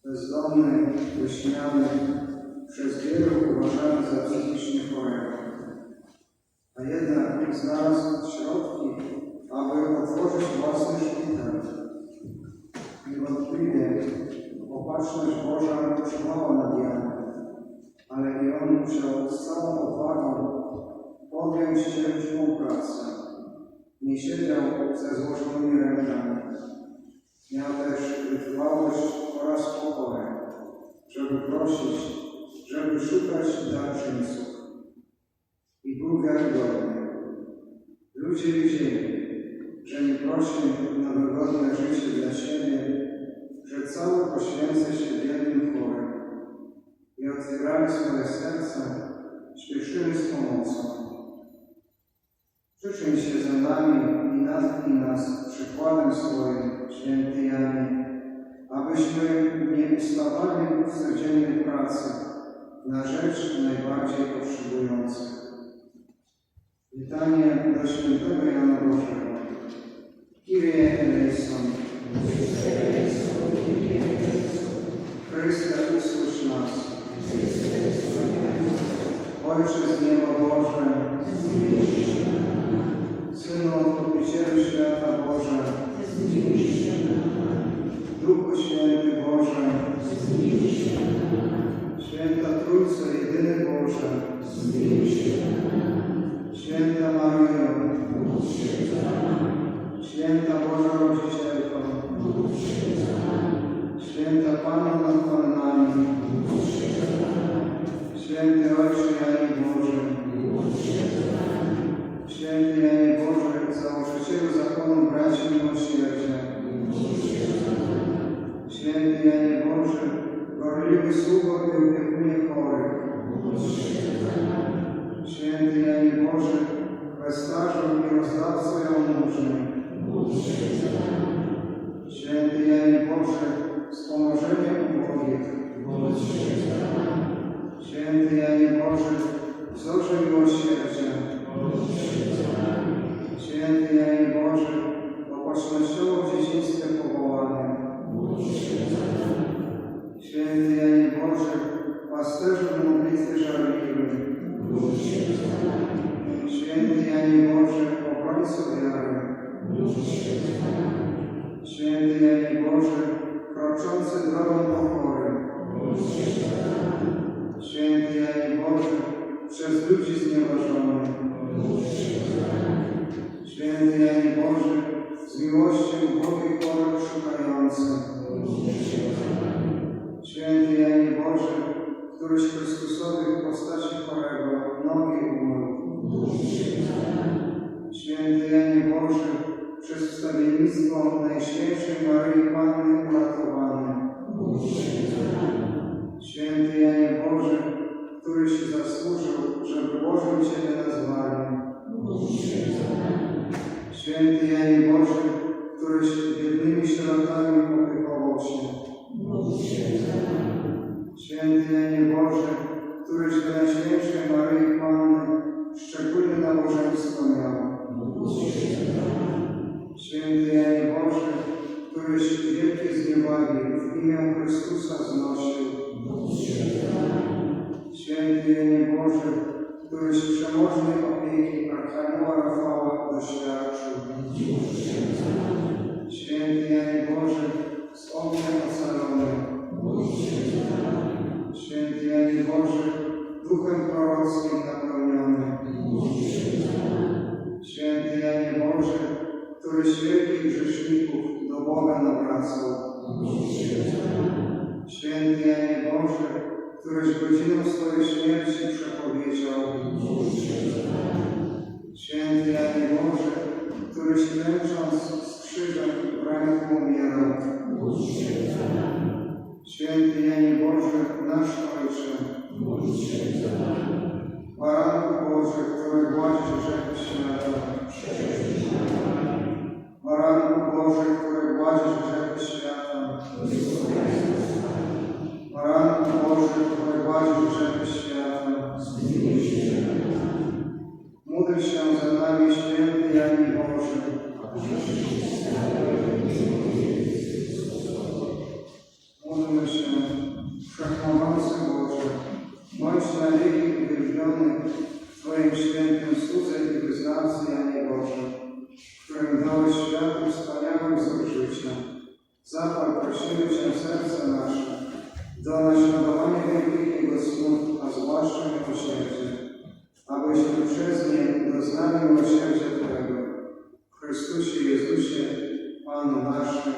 Bezdomny, wyśmiany, przez wielu uważany za psychicznie chorego. A jednak znalazł środki, aby otworzyć własny szpital. Niewątpliwie opatrzność Boża czuwała nad Janem, ale i on musiał z całą odwagą podjąć ciężką pracę. Nie siedział ze złożonymi rękami. Miał też wytrwałość oraz pokorę, żeby prosić, żeby szukać darczyńców. I był wiarygodny. Ludzie widzieli, że nie prosi na wygodne życie dla siebie, że cały poświęca się biednym chorym i otwierali swoje serca, śpieszyli z pomocą. Przyczyń się za nami i natknij nas przykładem swoim, święty Janie, abyśmy nie ustawali w codziennej pracy na rzecz najbardziej potrzebujących. Witanie do świętego Jana Bożego. Kyrie eleison. Chryste, usłysz nas. Ojcze z nieba Boże, Synu Odkupicielu świata Boże, Duchu Święty Boże, Święta Trójco, jedyny Boże, Święta Maryjo, Święta Boża Rodzicielko, Święta Panno nad Pannami, Święty Ojcze Janie Boże, Święty Janie Boże, założycielu zakonu braci miłosierdzia, Święty Janie Boże, gorliwy sługo i opiekunie chorych, Święty Janie Boże, kwestarzu i rozdawco jałmużny, Święty Janie Boże, wspomożenie ubogich, Święty Janie Boże, wzorze miłosierdzia, Boży, przez wstawiennictwo Najświętszej Maryi Panny uratowany. Święty Janie Boży, któryś zasłużył, żeby Bożym Ciebie nazwali. Święty Janie Boży, któryś biednymi sierotami opiekował się. Święty Janie Boży, któryś do Najświętszej Maryi Panny szczególne nabożeństwo miał. Święty Janie Boży, któryś wielkie zniewagi w imię Chrystusa znosił. Święty Janie Boży, któryś przemożnej opieki Archanioła Rafała doświadczył. Święty Janie Boży, z ogniem ocalony. Święty Janie Boży, duchem prorockim napełniony. Święty Janie Boży, któryś wielkich grzeszników do Boga nawracał. Święty Janie Boży, któryś godzinę swojej śmierci przepowiedział. Święty Janie Boży, któryś męcząc z krzyżem w ręku umierał. Święty Janie Boży, nasz Ojcze, Baranku Boży, który gładzisz grzechy świata. Baranku Boży, który gładzisz grzechy świata. Baranku Boży, który gładzisz grzechy świata. Módl się za nami, Święty Janie Boży. Módlmy się, Wszechmogący Boże, bądź na wieki uwielbiony w Twoim świętym słudze i wyznawcy, Janie Boże, którym dałeś światu wspaniały wzór życia. Zapal, prosimy Cię, serce nasze, do naśladowania wielkich Jego cnót, a zwłaszcza miłosierdzie, abyśmy przez nie doznali miłosierdzia Twego. W Chrystusie Jezusie, Panu naszym.